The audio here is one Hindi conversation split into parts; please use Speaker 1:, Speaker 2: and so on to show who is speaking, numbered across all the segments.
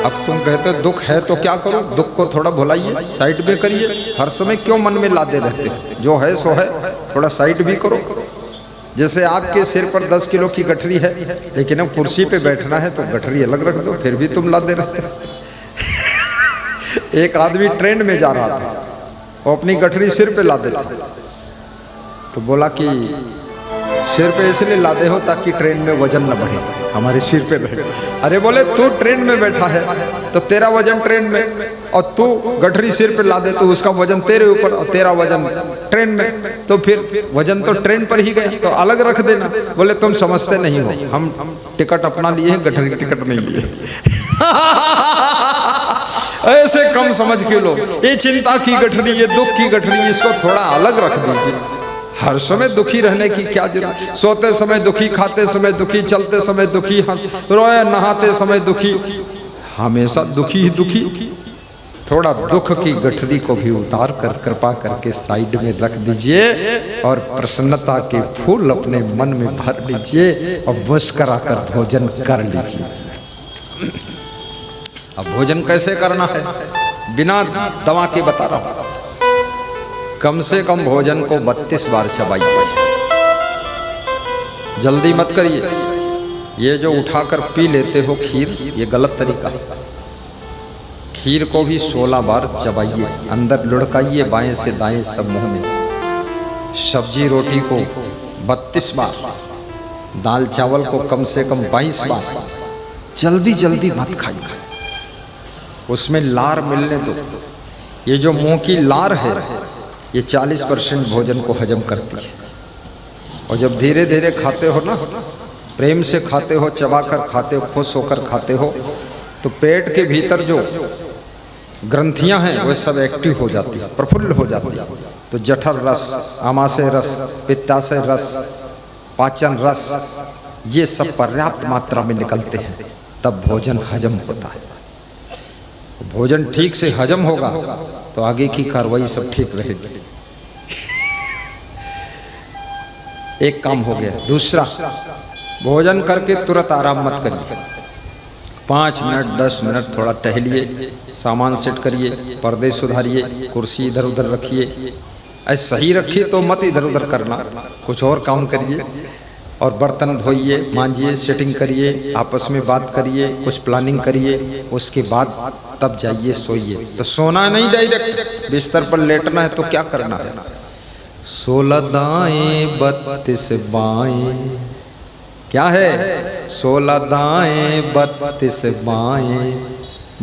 Speaker 1: अब तुम कहते हो दुख है तो क्या करो, दुख को थोड़ा भुलाइए, साइड में करिए। हर समय क्यों मन में लादे रहते हो? जो है सो है, थोड़ा साइड भी करो। जैसे आपके सिर पर 10 किलो की गठरी है, लेकिन अब कुर्सी पे बैठना है तो गठरी अलग रख दो, फिर भी तुम लादे रहते हो। एक आदमी ट्रेन में जा रहा था, वो अपनी गठरी सिर पे लादे था, तो बोला कि सिर पे इसलिए लादे हो ताकि ट्रेन में वजन न बढ़े, हमारे सिर पे रहे। अरे बोले तू ट्रेन में बैठा है तो तेरा वजन ट्रेन में, और तू गठरी सिर पे लादे तो उसका वजन तेरे ऊपर और तेरा वजन ट्रेन में, तो फिर वजन तो ट्रेन पर ही गया, तो अलग रख देना। बोले तुम समझते नहीं हो, हम टिकट अपना लिए हैं, गठरी टिकट नहीं लिए। ऐसे कम समझ के लोग, ये चिंता की गठरी, ये दुख की गठरी, इसको थोड़ा अलग रख दीजिए। हर समय दुखी रहने की क्या जरूरत? सोते समय दुखी, खाते समय दुखी, चलते समय दुखी, रोए नहाते समय दुखी, हमेशा दुखी ही दुखी। थोड़ा दुख की गठरी को भी उतार कर कृपा करके साइड में रख दीजिए और प्रसन्नता के फूल अपने मन में भर लीजिए और मुस्कुरा कर भोजन कर लीजिए। अब भोजन कैसे करना है बिना दवा के बता रहा हूं। कम से कम भोजन को 32 बार चबाइए, जल्दी मत करिए। ये जो उठाकर पी लेते हो खीर, ये गलत तरीका है। खीर को भी 16 बार चबाइए, अंदर लुढ़काइए, बाएं से दाएं सब मुंह में। सब्जी रोटी को 32 बार, दाल चावल को कम से कम 22 बार। जल्दी जल्दी मत खाइए, उसमें लार मिलने दो। ये जो मुंह की लार है, ये 40% भोजन को हजम करती है। और जब धीरे धीरे खाते हो ना, प्रेम से खाते हो, चबाकर खाते हो, खुश होकर खाते हो, तो पेट के भीतर जो ग्रंथियां हैं वे सब एक्टिव हो जाती है, प्रफुल्ल हो जाती है। तो जठर रस, आमाशय रस, पित्ताशय रस, पाचन रस, ये सब पर्याप्त मात्रा में निकलते हैं, तब भोजन हजम होता है। भोजन ठीक से हजम होगा तो आगे की कार्रवाई सब ठीक रहेगी। एक काम हो गया। दूसरा, भोजन करके तुरंत आराम मत करिए। 5 मिनट 10 मिनट थोड़ा टहलिए, सामान सेट करिए, पर्दे सुधारिए, कुर्सी इधर उधर रखिए। ऐसे सही रखिए तो मत इधर उधर करना, कुछ और काम करिए। और बर्तन धोइए, मांजिए, सेटिंग करिए, आपस में बात करिए, कुछ प्लानिंग करिए, उसके बाद तब जाइए सोइए। तो सोना नहीं, डायरेक्ट बिस्तर पर लेटना है। तो क्या करना है? 16 दाएं 32 बाएं, क्या है? 16 दाएं 32 बाएं,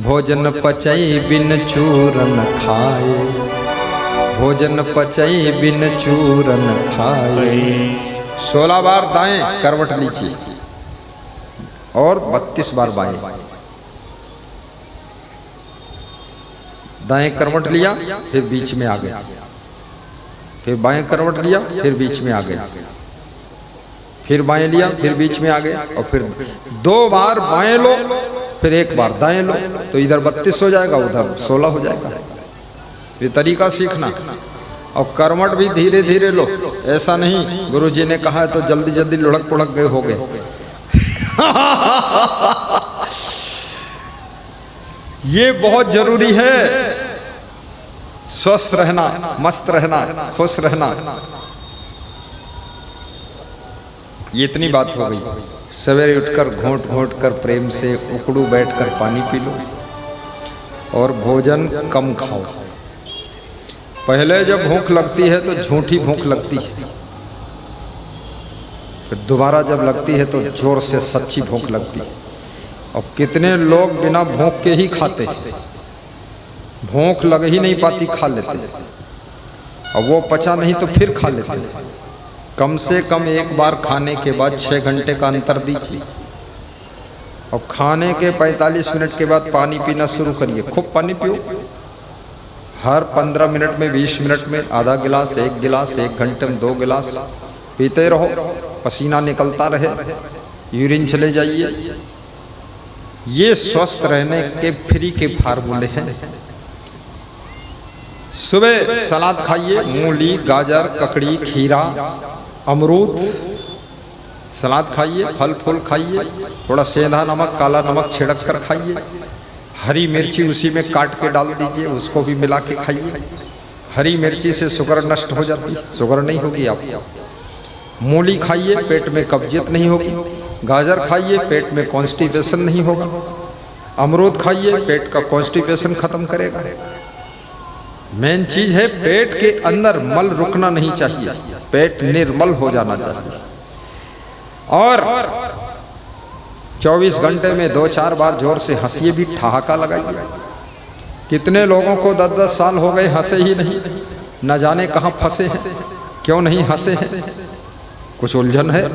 Speaker 1: भोजन पचई बिन चूरन खाए, भोजन पचई बिन चूरन खाए। 16 बार दाएं करवट लीजिए और 32 बार बाएं। दाएं करवट लिया, फिर बीच में आ गया, फिर बाएं करवट लिया, फिर बीच में आ गया, फिर बाएं लिया, फिर बीच में आ गया, और फिर 2 बार बाएं लो, फिर 1 बार दाएं लो, तो इधर 32 हो जाएगा, उधर 16 हो जाएगा। ये तरीका सीखना। और करवट भी धीरे धीरे लो, ऐसा नहीं गुरुजी ने कहा है तो जल्दी जल्दी लुढ़क पुढ़क गए हो गए। ये बहुत जरूरी है, स्वस्थ रहना, मस्त रहना, खुश रहना। ये इतनी बात हो गई। सवेरे उठकर घोंट घोंट कर प्रेम से उकड़ू बैठकर पानी पी लो और भोजन कम खाओ। पहले जब भूख लगती है तो झूठी भूख लगती है, फिर दोबारा जब लगती है तो जोर से सच्ची भूख लगती है। और कितने लोग बिना भूख के ही खाते हैं, भूख लग ही नहीं पाती खा लेते, और वो पचा नहीं तो फिर खा लेते। कम से कम एक बार खाने के बाद 6 घंटे का अंतर दीजिए, और खाने के 45 मिनट के बाद पानी पीना शुरू करिए। खूब पानी पियो, हर 15 मिनट में, 20 मिनट में आधा गिलास, 1 गिलास, 1 घंटे में 2 गिलास पीते रहो। पसीना निकलता रहे, यूरिन चले जाइए। ये स्वस्थ रहने के फ्री के फार्मूले हैं। सुबह सलाद खाइए, मूली, गाजर, ककड़ी, खीरा, अमरूद, सलाद खाइए, फल फूल खाइए, थोड़ा सेंधा नमक, काला नमक छिड़क कर खाइए। हरी मिर्ची उसी में काट के डाल दीजिए, उसको भी मिला के खाइए। हरी मिर्ची से शुगर नष्ट हो जाती है, शुगर नहीं होगी आपको। मूली खाइए, पेट में कब्जियत नहीं होगी। गाजर खाइए, पेट में कॉन्स्टिपेशन नहीं होगा। अमरूद खाइए, पेट का कॉन्स्टिपेशन खत्म करेगा। मेन चीज है पेट के अंदर मल रुकना नहीं चाहिए, पेट निर्मल हो जाना चाहिए। और 24 घंटे में 2-4 बार जोर से हंसिए भी, ठहाका लगाइए। कितने लोगों को 10-10 साल हो गए हंसे ही नहीं, न जाने कहाँ फंसे हैं, क्यों नहीं हंसे हैं, कुछ उलझन है।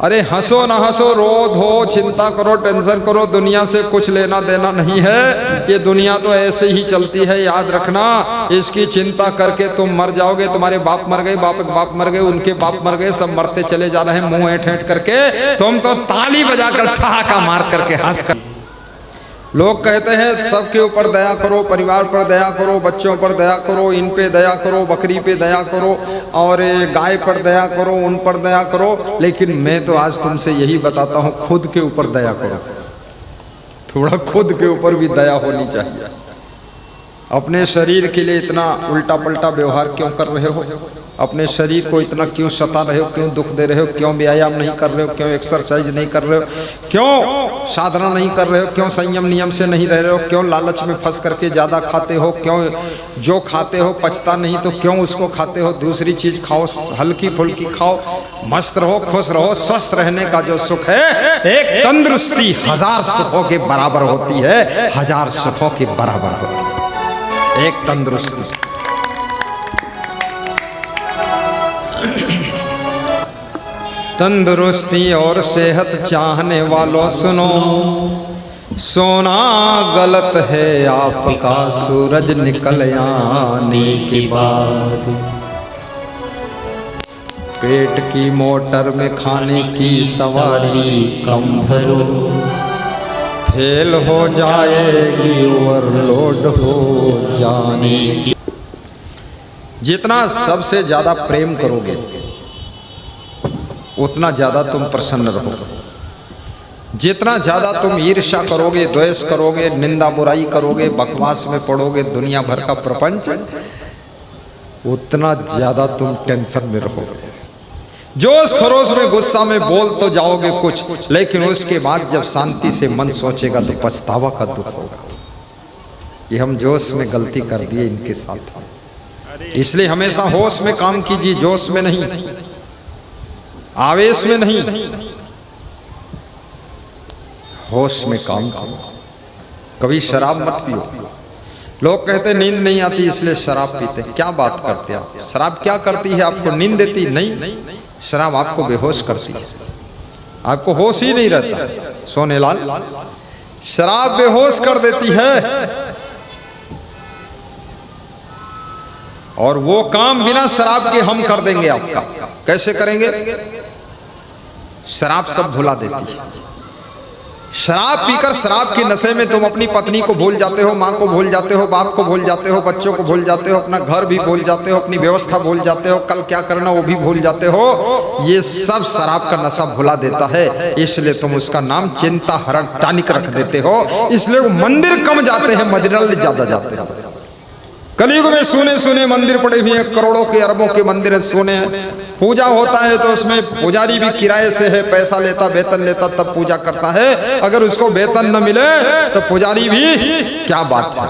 Speaker 1: अरे हंसो ना हंसो, रो धो, चिंता करो, टेंशन करो, दुनिया से कुछ लेना देना नहीं है। ये दुनिया तो ऐसे ही चलती है, याद रखना। इसकी चिंता करके तुम मर जाओगे। तुम्हारे बाप मर गए, बाप मर गए, उनके बाप मर गए, सब मरते चले जा रहे हैं मुंह ऐंठ ऐंठ करके। तुम तो ताली बजाकर ठहाका मार करके हंस कर। लोग कहते हैं सबके ऊपर दया करो, परिवार पर दया करो, बच्चों पर दया करो, इन पे दया करो, बकरी पे दया करो, और गाय पर दया करो, उन पर दया करो। लेकिन मैं तो आज तुमसे यही बताता हूँ, खुद के ऊपर दया करो। थोड़ा खुद के ऊपर भी दया होनी चाहिए। अपने शरीर के लिए इतना उल्टा पल्टा व्यवहार क्यों कर रहे हो? अपने शरीर को इतना क्यों सता रहे हो, क्यों दुख दे रहे हो, क्यों व्यायाम नहीं कर रहे हो, क्यों एक्सरसाइज नहीं कर रहे हो, क्यों साधना नहीं कर रहे हो, क्यों संयम नियम से नहीं रह रहे हो, क्यों लालच में फंस करके ज़्यादा खाते हो, क्यों जो खाते हो पचता नहीं तो क्यों उसको खाते हो? दूसरी चीज़ खाओ, हल्की फुल्की खाओ, मस्त रहो, खुश रहो। स्वस्थ रहने का जो सुख है, एक तंदुरुस्ती 1000 सुखों के बराबर होती है, 1000 सुखों के बराबर होती है एक तंदुरुस्ती। तंदुरुस्ती और सेहत चाहने वालों सुनो, सोना गलत है आपका सूरज निकल आने के बाद। पेट की मोटर में खाने की सवारी कम भरो, फेल हो जाएगी, ओवरलोड हो जाने की। जितना सबसे ज्यादा प्रेम करोगे उतना ज्यादा तुम प्रसन्न रहोगे। जितना ज्यादा तुम ईर्ष्या करोगे, द्वेष करोगे, निंदा बुराई करोगे, बकवास में पड़ोगे, दुनिया भर का प्रपंच, उतना ज्यादा तुम टेंशन में रहोगे। जोश खरोश में गुस्सा में बोल तो जाओगे कुछ, लेकिन उसके बाद जब शांति से मन सोचेगा तो पछतावा का दुख होगा कि हम जोश में गलती कर दिए इनके साथ। इसलिए हमेशा होश में काम कीजिए, जोश में नहीं, आवेश में नहीं, होश में काम करो। कभी शराब मत पियो। लोग कहते हैं नींद नहीं आती इसलिए शराब पीते। क्या बात करते हैं आप? शराब क्या करती है? आपको नींद देती? नहीं, शराब आपको बेहोश करती है, आपको होश ही नहीं रहता। सोनेलाल, शराब बेहोश कर देती है, और वो काम बिना शराब के हम कर देंगे आपका। कैसे करेंगे? शराब सब भुला देती है। शराब पीकर शराब के नशे में तुम अपनी पत्नी को भूल जाते हो, माँ को भूल जाते हो, बाप को भूल जाते हो, बच्चों को भूल जाते हो, अपना घर भी भूल जाते हो, अपनी व्यवस्था भूल जाते हो, कल क्या करना वो भी भूल जाते हो। ये सब शराब का नशा भुला देता है, इसलिए तुम उसका नाम चिंता हरण टॉनिक रख देते हो। इसलिए वो मंदिर कम जाते हैं, मदिरालय ज्यादा जाते हैं। कलयुग में सोने सोने मंदिर पड़े हुए हैं, करोड़ों के अरबों के मंदिर सोने हैं। पूजा होता है तो उसमें पुजारी भी किराए से है, पैसा लेता, वेतन लेता, तब पूजा करता है। अगर उसको वेतन न मिले तो पुजारी भी क्या बात है,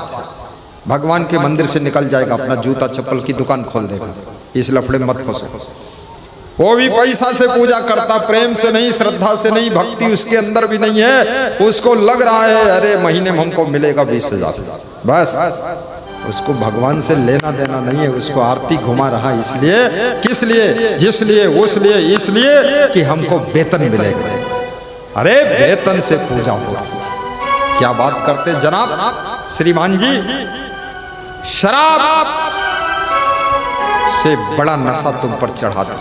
Speaker 1: भगवान के मंदिर से निकल जाएगा, अपना जूता चप्पल की दुकान खोल देगा। इस लफड़े में मत फंसो। वो भी पैसा से पूजा करता, प्रेम से नहीं, श्रद्धा से नहीं, भक्ति उसके अंदर भी नहीं है। उसको लग रहा है अरे महीने में हमको मिलेगा 20,000, बस उसको भगवान से लेना देना नहीं है। उसको आरती घुमा रहा, इसलिए, किस लिए, जिस लिए, उस लिए, इसलिए कि हमको वेतन मिलेगा। अरे वेतन से पूजा हो, क्या बात करते जनाब श्रीमान जी। शराब से बड़ा नशा तुम पर चढ़ा दो।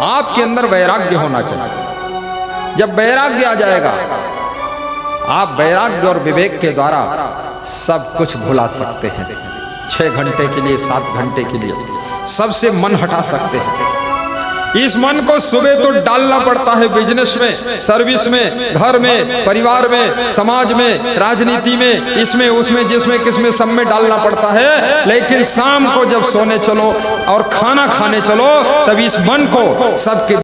Speaker 1: आपके अंदर वैराग्य होना चाहिए। जब वैराग्य आ जाएगा, आप वैराग्य और विवेक के द्वारा सब कुछ भुला सकते हैं। 6 घंटे के लिए, 7 घंटे के लिए सबसे मन हटा सकते हैं। इस मन को सुबह तो डालना पड़ता है बिजनेस में, सर्विस में, घर में, परिवार में, समाज में, राजनीति में, इसमें उसमें जिसमें किसमें सब में डालना पड़ता है। लेकिन शाम को जब सोने चलो और खाना खाने चलो तब इस मन को सबके